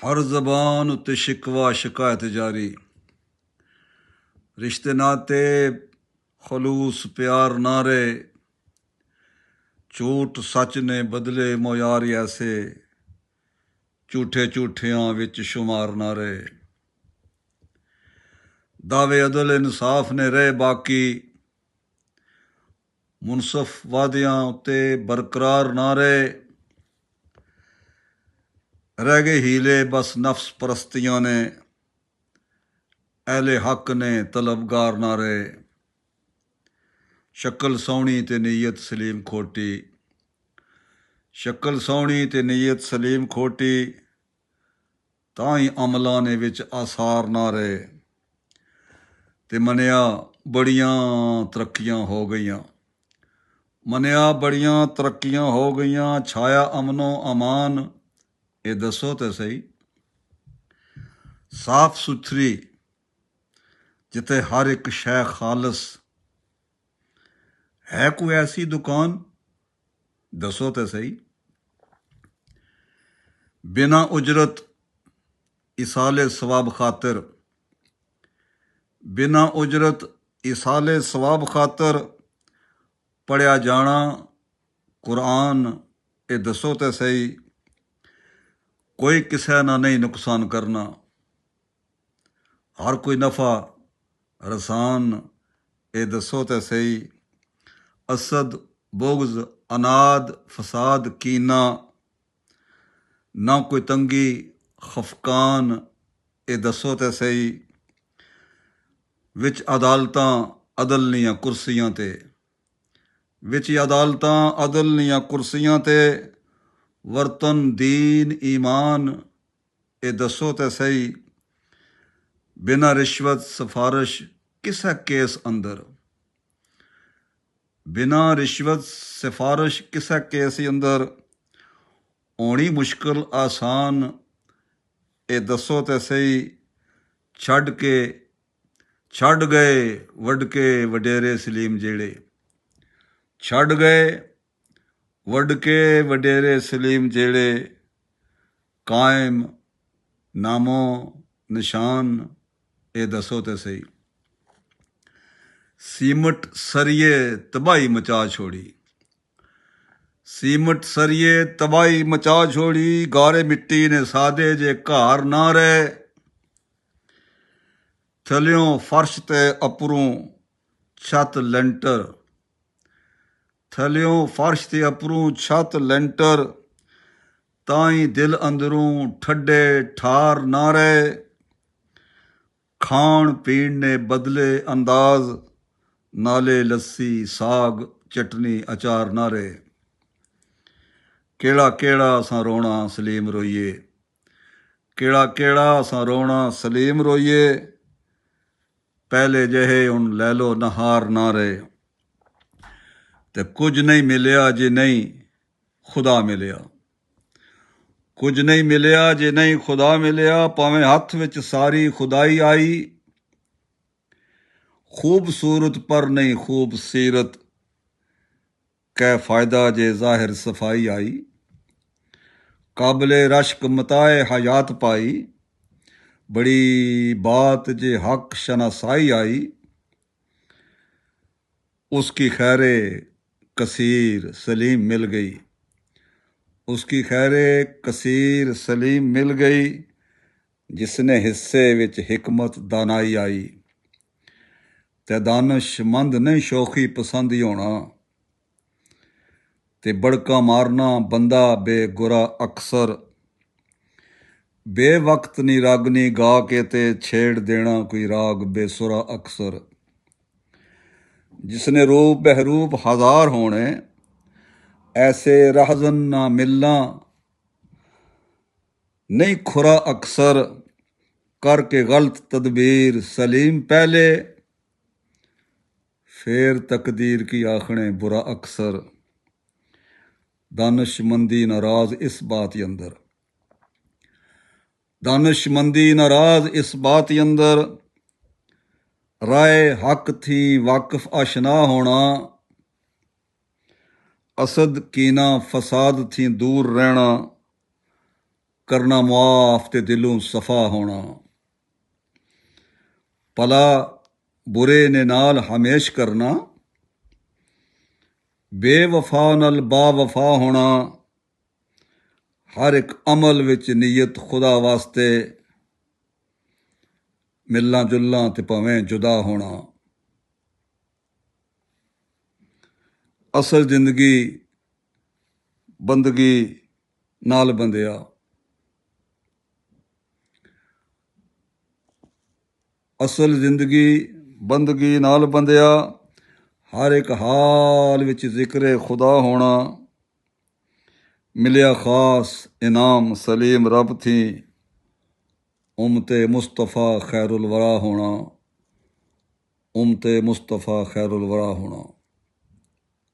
हर जबान उत्ते शिकवा शिकायत जारी। रिश्ते नाते खलूस प्यार नारे, झूठ सच ने बदले मोयार ऐसे, झूठे झूठियां विच शुमार नारे। दावे अदल इंसाफ ने रहे बाकी, मुनसफ वादियां उत्ते बरकरार नारे। रह गए हीले बस नफ्स परस्तियां ने, अहले हक ने तलबगार नारे। शक्ल सोहनी ते नीयत सलीम खोटी, शक्ल सोहनी ते नीयत सलीम खोटी, तां ही अमलां ने विच आसार ना रहे। ते मनिया बड़ियां तरक्कियां हो गईयां, मनिया बड़ियां तरक्कियां हो गईयां, छाया अमनो अमान। ये दसो तो सही, साफ सुथरी जिते हर एक शै खालस, है कोई ऐसी दुकान? दसो तो सही। बिना उजरत इसाले सवाब खातिर, बिना उजरत इसाले सवाब खातिर पढ़िया जाना कुरान। ये दसो तो सही, कोई किसी ना नहीं नुकसान करना, हर कोई नफ़ा रसान। ये दसो तो सही, असद बुग़्ज़ अनाद फसाद कीना, ना कोई तंगी खफकान। ये दसो तो सही, विच अदालतां अदलनियां कुर्सियां ते, विच अदालतां अदलनियां कुर्सियां ते, वर्तन दीन ईमान। ये दसो तो सही, बिना रिश्वत सिफारिश किसे केस अंदर, बिना रिश्वत सिफारिश किसे केस अंदर होनी मुश्किल आसान। ये दसो तो सही, छड़ गए वडके वडेरे सलीम जेड़े, छड़ गए वडके वडेरे सलीम जेड़े, कायम नामो निशान। ये दसो तो सही, सीमट सरिये तबाही मचा छोड़ी, सीमट सरिये तबाही मचा छोड़ी, गारे मिट्टी ने सादे जे घर ना रहे। थलियों फर्श ते अपरों छत लेंटर, थलियों फर्श ते अपरों छत लेंटर, ताई दिल अंदरों ठड्डे ठार ना रहे। खान पीन ने बदले अंदाज, नाले लस्सी साग चटनी अचार ना रहे। केड़ा केड़ा असां रोना सलीम रोइए, केड़ा केड़ा असां रोना सलीम रोइए, पहले जहे हुण लै लो नहार ना रहे। ते कुछ नहीं मिलिया जे नहीं खुदा मिलिया, कुछ नहीं मिलिया जे नहीं खुदा मिलिया, भावें हथ विच सारी खुदाई आई। खूबसूरत पर नहीं खूब सीरत, कै फायदा जे जाहिर सफाई आई। काबले रश्क मताए हयात पाई, बड़ी बात जे हक शनासाई आई। उसकी खैरे कसीर सलीम मिल गई, उसकी खैरे कसीर सलीम मिल गई, जिसने हिस्से विच हिकमत दानाई आई। ते दानशमंद नहीं शौखी पसंद ही होना, ते बड़का मारना बंदा बेगुरा अक्सर। बेवक्त नी रागनी गा के ते छेड़ देना कोई राग बेसुरा अक्सर। जिसने रूप बहरूप हजार होने, ऐसे राहजन ना मिलना, नहीं खुरा अक्सर। करके गलत तदबीर सलीम पहले, फिर तकदीर की आखने बुरा अक्सर। दानशमंदी नाराज इस बात अंदर, दानशमंदी नाराज इस बात अंदर, राय हक थी वाकिफ आशना होना। असद कीना फसाद थी दूर रहना, ਕਰਨਾ ਮੁਆਫ ਤੇ ਦਿਲੋਂ ਸਫਾ ਹੋਣਾ। ਭਲਾ ਬੁਰੇ ਨੇ ਨਾਲ ਹਮੇਸ਼ ਕਰਨਾ, ਬੇਵਫਾ ਨਾਲ ਬਾਵਫਾ ਹੋਣਾ। ਹਰ ਇੱਕ ਅਮਲ ਵਿੱਚ ਨੀਅਤ ਖੁਦਾ ਵਾਸਤੇ, ਮਿਲਣਾ ਜੁਲਣਾ ਤੇ ਭਾਵੇਂ ਜੁਦਾ ਹੋਣਾ। ਅਸਲ ਜ਼ਿੰਦਗੀ ਬੰਦਗੀ ਨਾਲ ਬੰਦਿਆ। ਅਸਲ ਜ਼ਿੰਦਗੀ ਬੰਦਗੀ ਨਾਲ ਬੰਦਿਆ। ਹਰ ਇੱਕ ਹਾਲ ਵਿੱਚ ਜ਼ਿਕਰੇ ਖੁਦਾ ਹੋਣਾ। ਮਿਲਿਆ ਖਾਸ ਇਨਾਮ ਸਲੀਮ ਰੱਬ ਥੀ, ਉਮਤੇ ਮੁਸਤਫਾ ਖੈਰੁਲ ਵਰਾ ਹੋਣਾ। ਉਮਤੇ ਮੁਸਤਫਾ ਖੈਰੁਲ ਵਰਾ ਹੋਣਾ।